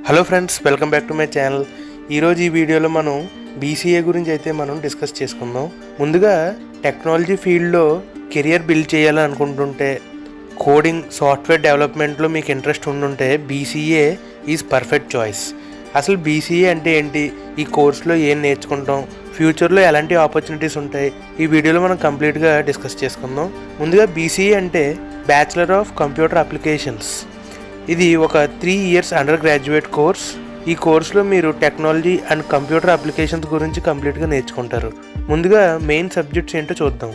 Hello friends, welcome back to my channel. ఈరోజు ఈ వీడియోలో మనం బీసీఏ గురించి అయితే మనం డిస్కస్ చేసుకుందాం. ముందుగా టెక్నాలజీ ఫీల్డ్లో కెరియర్ బిల్డ్ చేయాలనుకుంటుంటే, కోడింగ్ సాఫ్ట్వేర్ డెవలప్మెంట్లో మీకు ఇంట్రెస్ట్ ఉండుంటే బీసీఏ ఈజ్ పర్ఫెక్ట్ చాయిస్. అసలు బీసీఏ అంటే ఏంటి, ఈ కోర్సులో ఏం నేర్చుకుంటాం, ఫ్యూచర్లో ఎలాంటి ఆపర్చునిటీస్ ఉంటాయి, ఈ వీడియోలో మనం కంప్లీట్గా డిస్కస్ చేసుకుందాం. ముందుగా బీసీఏ అంటే బ్యాచిలర్ ఆఫ్ కంప్యూటర్ అప్లికేషన్స్. ఇది ఒక 3 years అండర్ గ్రాడ్యుయేట్ కోర్స్. ఈ కోర్సులో మీరు టెక్నాలజీ అండ్ కంప్యూటర్ అప్లికేషన్స్ గురించి కంప్లీట్గా నేర్చుకుంటారు. ముందుగా మెయిన్ సబ్జెక్ట్స్ ఏంటో చూద్దాం.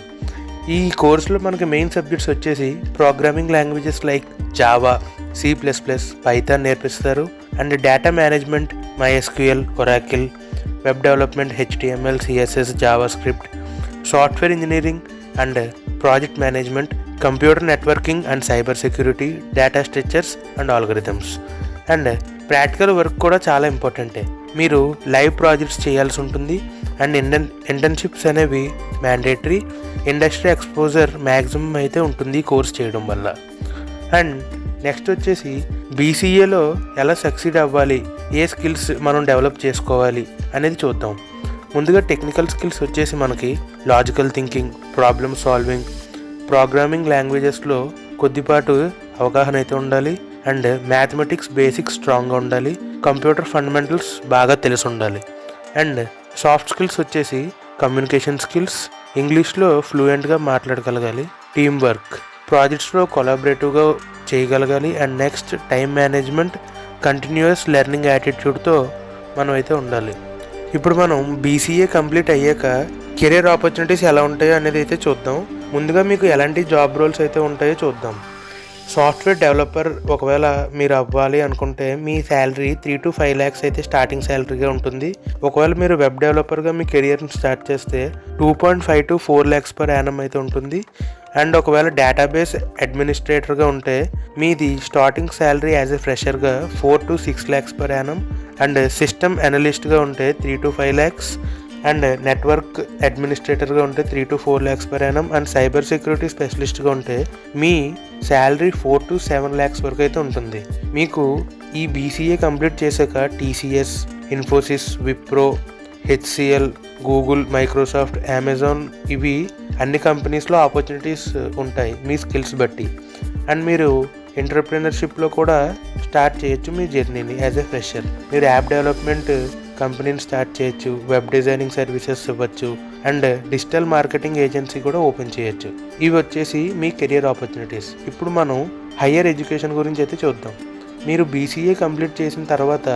ఈ కోర్సులో మనకి మెయిన్ సబ్జెక్ట్స్ వచ్చేసి programming languages like Java, C++, Python నేర్పిస్తారు. And data management, MySQL, Oracle, web development, HTML, CSS, JavaScript, software engineering and project management, computer networking and cyber security, data structures and algorithms. And practical work కూడా చాలా ఇంపార్టెంటే. మీరు live projects చేయాల్సి ఉంటుంది. And ఇంటర్న్షిప్స్ అనేవి mandatory. Industry exposure maximum అయితే ఉంటుంది ఈ కోర్స్ చేయడం వల్ల. అండ్ నెక్స్ట్ వచ్చేసి బీసీఏలో ఎలా సక్సీడ్ అవ్వాలి, ఏ స్కిల్స్ మనం డెవలప్ చేసుకోవాలి అనేది చూద్దాం. ముందుగా టెక్నికల్ స్కిల్స్ వచ్చేసి మనకి logical thinking, problem solving, programming లాంగ్వేజెస్లో కొద్దిపాటు అవగాహన అయితే ఉండాలి. అండ్ మ్యాథమెటిక్స్ బేసిక్స్ స్ట్రాంగ్గా ఉండాలి. కంప్యూటర్ ఫండమెంటల్స్ బాగా తెలిసి ఉండాలి. అండ్ సాఫ్ట్ స్కిల్స్ వచ్చేసి కమ్యూనికేషన్ స్కిల్స్, ఇంగ్లీష్లో ఫ్లూయెంట్గా మాట్లాడగలగాలి, టీమ్ వర్క్, ప్రాజెక్ట్స్లో కొలాబరేటివ్గా చేయగలగాలి. And next time management, continuous learning యాటిట్యూడ్తో మనం అయితే ఉండాలి. ఇప్పుడు మనం బీసీఏ కంప్లీట్ అయ్యాక కెరీర్ ఆపర్చునిటీస్ ఎలా ఉంటాయో అనేది అయితే చూద్దాం. ముందుగా మీకు ఎలాంటి జాబ్ రోల్స్ అయితే ఉంటాయో చూద్దాం. సాఫ్ట్వేర్ డెవలపర్ ఒకవేళ మీరు అవ్వాలి అనుకుంటే మీ శాలరీ 3 to 5 lakhs అయితే స్టార్టింగ్ శాలరీగా ఉంటుంది. ఒకవేళ మీరు వెబ్ డెవలపర్గా మీ కెరియర్ని స్టార్ట్ చేస్తే 2.5 to 4 lakhs per annum అయితే ఉంటుంది. అండ్ ఒకవేళ డేటాబేస్ అడ్మినిస్ట్రేటర్గా ఉంటే మీది స్టార్టింగ్ శాలరీ యాజ్ ఎ ఫ్రెషర్గా 4 to 6 lakhs per annum. And system అనలిస్ట్గా ఉంటే 3 to 5 lakhs. అండ్ నెట్వర్క్ అడ్మినిస్ట్రేటర్గా ఉంటే 3 to 4 lakhs per annum. And cyber security స్పెషలిస్ట్గా ఉంటే మీ శాలరీ 4 to 7 lakhs వరకు అయితే ఉంటుంది. మీకు ఈ బీసీఏ కంప్లీట్ చేశాక TCS, Infosys, Wipro, HCL, Google, Microsoft, Amazon ఇవి అన్ని కంపెనీస్లో ఆపర్చునిటీస్ ఉంటాయి మీ స్కిల్స్ బట్టి. అండ్ మీరు ఎంటర్ప్రెనర్షిప్లో కూడా స్టార్ట్ చేయొచ్చు మీ జర్నీని యాజ్ ఎ ఫ్రెషర్. మీరు యాప్ డెవలప్మెంట్ కంపెనీని స్టార్ట్ చేయొచ్చు, వెబ్ డిజైనింగ్ సర్వీసెస్ ఇవ్వచ్చు, అండ్ డిజిటల్ మార్కెటింగ్ ఏజెన్సీ కూడా ఓపెన్ చేయొచ్చు. ఇవి వచ్చేసి మీ కెరియర్ ఆపర్చునిటీస్. ఇప్పుడు మనం హయ్యర్ ఎడ్యుకేషన్ గురించి అయితే చూద్దాం. మీరు బీసీఏ కంప్లీట్ చేసిన తర్వాత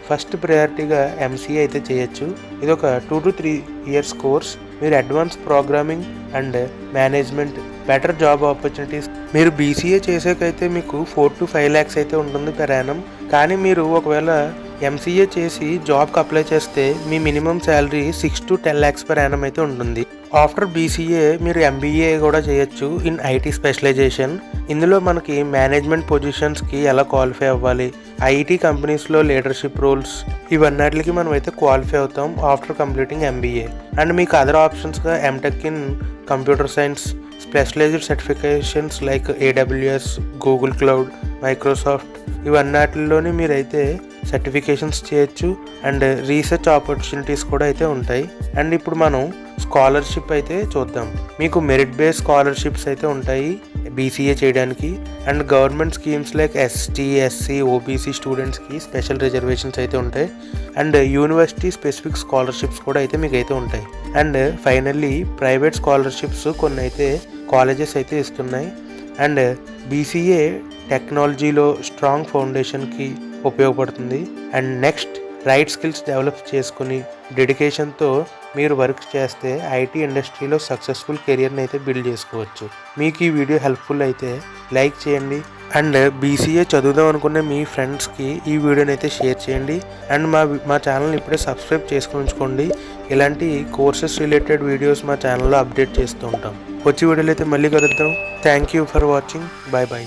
ఫస్ట్ ప్రయారిటీగా MCA అయితే చేయొచ్చు. ఇది ఒక 2 to 3 years కోర్స్. మీరు advance programming and management, better job opportunities. మీరు బీసీఏ చేసాకైతే మీకు 4 to 5 lakhs అయితే ఉంటుంది per annum. కానీ మీరు ఒకవేళ MCA చేసి జాబ్కి అప్లై చేస్తే మీ minimum salary 6 to 10 lakhs per annum అయితే ఉంటుంది. ఆఫ్టర్ బీసీఏ మీరు MBA కూడా చేయొచ్చు ఇన్ IT స్పెషలైజేషన్. ఇందులో మనకి మేనేజ్మెంట్ పొజిషన్స్కి ఎలా క్వాలిఫై అవ్వాలి, IT కంపెనీస్లో లీడర్షిప్ రోల్స్, ఇవన్నిటికి మనం అయితే క్వాలిఫై అవుతాం ఆఫ్టర్ కంప్లీటింగ్ MBA. అండ్ మీకు అదర్ ఆప్షన్స్గా MTech in computer science, specialized certifications like AWS, Google cloud, Microsoft ఇవన్నిటిలోని మీరైతే సర్టిఫికేషన్స్ చేయొచ్చు. అండ్ రీసెర్చ్ ఆపర్చునిటీస్ కూడా అయితే ఉంటాయి. అండ్ ఇప్పుడు మనం స్కాలర్షిప్ అయితే చూద్దాం. మీకు మెరిట్ బేస్ స్కాలర్షిప్స్ అయితే ఉంటాయి బీసీఏ చేయడానికి. And government schemes like ST, SC, OBC స్టూడెంట్స్కి స్పెషల్ రిజర్వేషన్స్ అయితే ఉంటాయి. అండ్ యూనివర్సిటీ స్పెసిఫిక్ స్కాలర్షిప్స్ కూడా అయితే మీకు అయితే ఉంటాయి. అండ్ ఫైనల్లీ ప్రైవేట్ స్కాలర్షిప్స్ కొన్ని అయితే కాలేజెస్ అయితే ఇస్తున్నాయి. అండ్ బీసీఏ టెక్నాలజీలో స్ట్రాంగ్ ఫౌండేషన్కి ఉపయోగపడుతుంది. And next right skills develop చేసుకుని డెడికేషన్తో మీరు వర్క్ చేస్తే IT ఇండస్ట్రీలో సక్సెస్ఫుల్ కెరియర్ని అయితే బిల్డ్ చేసుకోవచ్చు. మీకు ఈ వీడియో హెల్ప్ఫుల్ అయితే లైక్ చేయండి. అండ్ బీసీఏ చదువుదాం అనుకునే మీ ఫ్రెండ్స్కి ఈ వీడియోని అయితే షేర్ చేయండి. అండ్ మా ఛానల్ని ఇప్పుడే సబ్స్క్రైబ్ చేసుకుని ఉంచుకోండి. ఇలాంటి కోర్సెస్ రిలేటెడ్ వీడియోస్ మా ఛానల్లో అప్డేట్ చేస్తూ ఉంటాం. వచ్చే వీడియోలో అయితే మళ్ళీ కలుద్దాం. Thank you for watching. Bye bye.